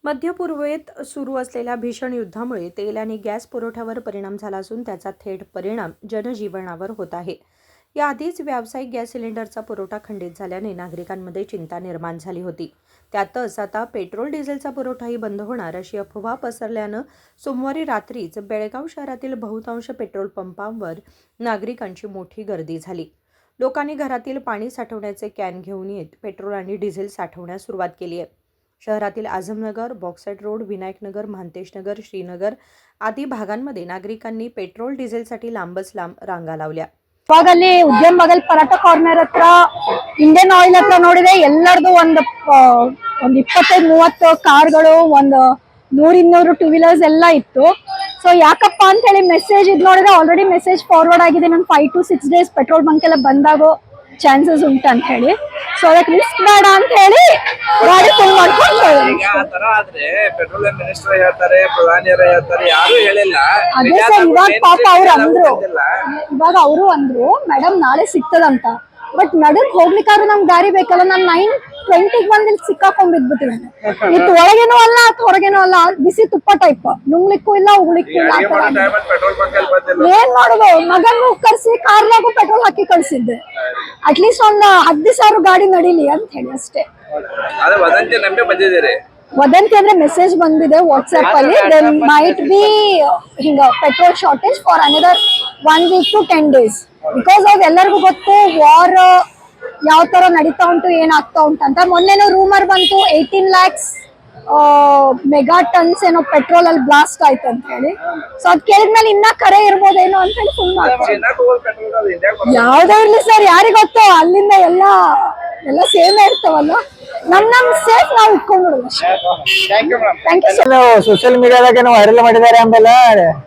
मध्य पूर्वेत सुरू असलेल्या भीषण युद्धामुळे तेल आणि गॅस पुरवठ्यावर परिणाम झाला असून त्याचा थेट परिणाम जनजीवनावर होत आहे. याआधीच व्यावसायिक गॅस सिलेंडरचा पुरवठा खंडित झाल्याने नागरिकांमध्ये चिंता निर्माण झाली होती. त्यातच आता पेट्रोल डिझेलचा पुरवठाही बंद होणार अशी अफवा पसरल्यानं सोमवारी रात्रीच बेळगाव शहरातील बहुतांश पेट्रोल पंपांवर नागरिकांची मोठी गर्दी झाली. लोकांनी घरातील पाणी साठवण्याचे कॅन घेऊन येत पेट्रोल आणि डिझेल साठवण्यास सुरुवात केली आहे. शहरातील आझमनगर, बॉक्साईट रोड, विनायकनगर, महांतेशनगर, श्रीनगर आदी भागांमध्ये नागरिकांनी पेट्रोल डिझेलसाठी लांबच लांब रांगा लावल्या. ಇವಾಗಲ್ಲಿ ಉದ್ಯಮ ಬಗಲ್ ಪರಾಟ ಕಾರ್ನರ್ ಹತ್ರ ಇಂಡಿಯನ್ ಆಯಿಲ್ ಹತ್ರ ನೋಡಿದ್ರೆ ಎಲ್ಲರದು ಒಂದು 25-30 ಕಾರ್ಗಳು, ಒಂದು 100-200 ಟೂ ವೀಲರ್ಸ್ ಎಲ್ಲ ಇತ್ತು. ಸೊ ಯಾಕಪ್ಪ ಅಂತ ಹೇಳಿ ಮೆಸೇಜ್ ಇದು ನೋಡಿದ್ರೆ ಆಲ್ರೆಡಿ ಮೆಸೇಜ್ ಫಾರ್ವರ್ಡ್ ಆಗಿದೆ. ನಾನು 5 to 6 days ಪೆಟ್ರೋಲ್ ಬಂಕ್ ಎಲ್ಲ ಬಂದಾಗೋ ಚಾನ್ಸಸ್ ಉಂಟು ಅಂತ ಹೇಳಿ. ಸೊ ಅದಕ್ಕೆ ರಿಸ್ಕ್ ಬೇಡ ಅಂತ ಹೇಳಿ ಗಾಡಿ ಫುಲ್ ಮಾಡ್ಕೊಂಡು ಪೆಟ್ರೋಲಿಯಂ ಮಿನಿಸ್ಟರ್ ಹೇಳ್ತಾರೆ, ಪ್ರಧಾನಿಯರು ಹೇಳ್ತಾರೆ, ಯಾರು ಹೇಳಿಲ್ಲ. ಅದೇ ಸರ್, ಇವಾಗ ಪಾಪ ಅವ್ರು ಅಂದ್ರು, ಅಂದ್ರು ಮೇಡಮ್ ನಾಳೆ ಸಿಗ್ತದಂತ. ಬಟ್ ನಡಕ್ ಹೋಗ್ಲಿಕ್ಕಾದ್ರೂ ನಮ್ಗೆ ದಾರಿ ಬೇಕಲ್ಲ. ನಾನು 9:20 ಬಂದು ಇಲ್ಲಿ ಸಿಕ್ಕಾಕೊಂಡ್ ಬಿದ್ಬಿಟ್ಟಿದ್ದೇನೆ. ಇದು ಒಳಗೇನೂ ಅಲ್ಲ ಹೊರಗೇನೂ ಅಲ್ಲ, ಬಿಸಿ ತುಪ್ಪ ಟೈಪ್, ನುಂಗ್ಲಿಕ್ಕೂ ಇಲ್ಲ ಉಗ್ಲಿಕ್ಕೂ ಇಲ್ಲ. ಏನ್ ಮಾಡುದು, ಮಗನ್ ಕರ್ಸಿ ಕಾರ್ನಾಗೂ ಪೆಟ್ರೋಲ್ ಹಾಕಿ ಕಳ್ಸಿದ್ದೆ. ಅಟ್ಲೀಸ್ಟ್ ಒಂದು 10,000 ಗಾಡಿ ನಡೀಲಿ ಅಂತ ಹೇಳಿ ಅಷ್ಟೇ. ವದಂತಿ ಅಂದ್ರೆ ಮೆಸೇಜ್ ಬಂದಿದೆ ವಾಟ್ಸ್ಆಪ್ ಅಲ್ಲಿ, ದೇರ್ ಮೈಟ್ ಬಿ ಹಿಂಗ petrol shortage for another 1 week to 10 days. Because of ಎಲ್ಲರಿಗೂ ಗೊತ್ತು ವಾರ್ ಯಾವ ತರ ನಡೀತಾ ಉಂಟು, ಏನಾಗ್ತಾ ಉಂಟಂತ. ಮೊನ್ನೆನೋ ರೂಮರ್ ಬಂತು 18 lakhs ಮೆಗಾ ಟನ್ಸ್ ಏನೋ ಪೆಟ್ರೋಲ್ ಅಲ್ಲಿ ಬ್ಲಾಸ್ಟ್ ಆಯ್ತು ಅಂತ ಹೇಳಿ. ಸೊ ಅದ್ ಕೇಳಿದ್ಮೇಲೆ ಇನ್ನ ಕರೆ ಇರ್ಬೋದೇನೋ ಅಂತ ಹೇಳಿ ಫುಲ್ ಯಾವ್ದೇ ಇರ್ಲಿ ಸರ್, ಯಾರಿಗ್ ಗೊತ್ತು. ಅಲ್ಲಿಂದ ಎಲ್ಲ ಸೇಮ್ ಇರ್ತಾವಲ್ಲ, ನಮ್ ಸೇಫ್ ನಾವು ಇಟ್ಕೊಂಡ್ಬಿಡೋದು ಅಷ್ಟೇ. Thank you sir. ಸೋಷಿಯಲ್ ಮೀಡಿಯಾದಾಗ ನಾವು ವೈರಲ್ ಮಾಡಿದಾರೆ ಆಮೇಲೆ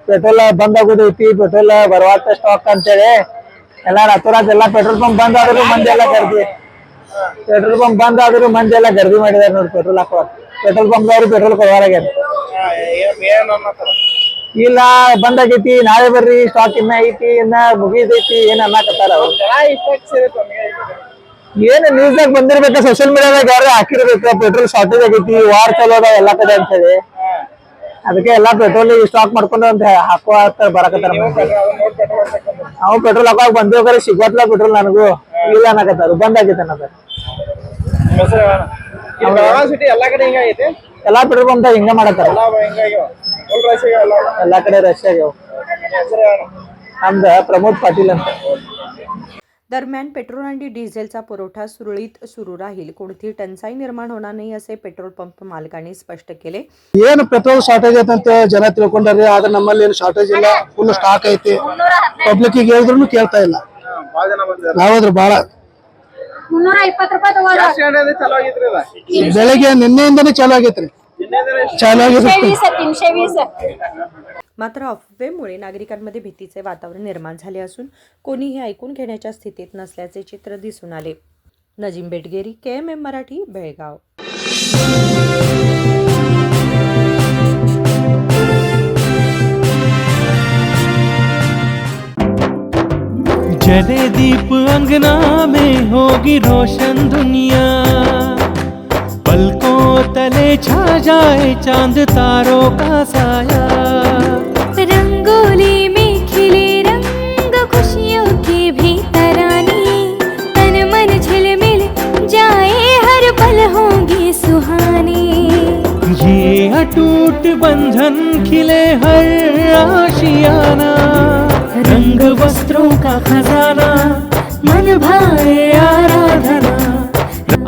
ಪೆಟ್ರೋಲ್ ಬಂದ್ ಆಗೋದೈತಿ, ಪೆಟ್ರೋಲ್ ಬರುವಂತ ಸ್ಟಾಕ್ ಅಂತೇಳಿ ಎಲ್ಲ ರಾತ್ರೋರಾತ್ ಎಲ್ಲ ಪೆಟ್ರೋಲ್ ಪಂಪ್ ಬಂದ್ ಆದ್ರೂ ಮಂದಿ ಎಲ್ಲ ಗರ್ದಿ, ಪೆಟ್ರೋಲ್ ಪಂಪ್ ಬಂದ್ ಆದ್ರೂ ಮಂದಿ ಎಲ್ಲ ಗರ್ದಿ ಮಾಡಿದಾರೆ ನೋಡಿ ಪೆಟ್ರೋಲ್ ಹಾಕೋಕ್. ಪೆಟ್ರೋಲ್ ಪಂಪ್ ಅವ್ರು ಪೆಟ್ರೋಲ್ ಕೊಡೋರಾಗ್ಯಾರ. ಇಲ್ಲ ಬಂದ್ ಆಗೈತಿ, ನಾಳೆ ಬರ್ರಿ ಸ್ಟಾಕ್ ಇನ್ನ ಐತಿ, ಇನ್ನ ಮುಗಿದೈತಿ ಏನ್ ಅನ್ನಕತ್ತಾರ ಅವ್ರು. ಏನ್ ನ್ಯೂಸ್ದಾಗ ಬಂದಿರ್ಬೇಕ, ಸೋಷಿಯಲ್ ಮೀಡಿಯಾದಾಗ ಯಾರು ಹಾಕಿರ್ಬೇಕು ಪೆಟ್ರೋಲ್ ಶಾರ್ಟೇಜ್ ಆಗೈತಿ, ವಾರ್ ಚಲೋ ಅದಾವ ಎಲ್ಲಾ ಕಡೆ ಅಂತ ಹೇಳಿ. ಅದಕ್ಕೆ ಎಲ್ಲಾ ಪೆಟ್ರೋಲ್ ಸ್ಟಾಕ್ ಮಾಡ್ಕೊಂಡು ಅಂತ ಹಾಕುವ ಬರಕತ್ತಾರ. ನಾವು ಪೆಟ್ರೋಲ್ ಹಾಕುವಾಗ ಬಂದೇವ್, ಕರೆ ಸಿಗ್ವತ್ಲ ಪೆಟ್ರೋಲ್ ನನಗೂ ಇಲ್ಲ ಅನ್ನಕತ್ತಾರ, ಬಂದ್ ಆಗೈತೆ ಅನ್ನೋದು. ಎಲ್ಲಾ ಪೆಟ್ರೋಲ್ ಪಂಪ್ ಹಿಂಗ ಮಾಡತ್ತಾರ, ಎಲ್ಲಾ ಕಡೆ ರಶ್ ಆಗ್ಯಾವ. ನಮ್ದ ಪ್ರಮೋದ್ ಪಾಟೀಲ್ ಅಂತ. दरम्यान पेट्रोल आणि डिझेलचा पुरवठा सुरळीत सुरू राहील, कोणतीही टंचाई निर्माण होणार नाही असे पेट्रोल पंप मालकांनी स्पष्ट केले. ಏನು ಪೆಟ್ರೋಲ್ ಶಾರ್ಟೇಜ್ ಐತಂತ ಜನ ತಿಳ್ಕೊಂಡಾರೆ, ಆದ್ರೆ ನಮ್ಮಲ್ಲಿ ಏನು ಶಾರ್ಟೇಜ್ ಇಲ್ಲ, ಫುಲ್ ಸ್ಟಾಕ್ ಐತಿ. ಪಬ್ಲಿಕ್ ಹೇಳಿದ್ರು ಕೇಳ್ತಾ ಇಲ್ಲ. ನಾವಾದ್ರೆ ಬಹಳ 320 ರೂಪಾಯಿ ಬೆಳಗ್ಗೆ ನಿನ್ನೆಯಿಂದನೇ ಚಾಲು ಆಗೈತ್ರಿ, ಚಾಲು ಆಗೈತೆ. 320. मात्र अफवेमुळे नागरिकांमध्ये भीतीचे वातावरण निर्माण झाले असून कोणीही ऐकून घेण्याच्या स्थितीत नसल्याचे चित्र दिसून आले. नजीम बेटगेरी, KMM मराठी, बेळगाव. जले दीप अंगना में होगी रोशन दुनिया, पलकों तले छा जाए चांद तारों का साया, रंगोली में खिले रंग खुशियों की भी तरानी, तन मन झिलमिल जाए हर पल होंगी सुहानी, ये अटूट बंधन खिले हर आशियाना, रंग वस्त्रों का खजाना, मन भाए आराधना.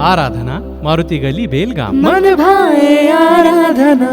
आराधना, मारुति गली, बेलगाम. मन भाए आराधना.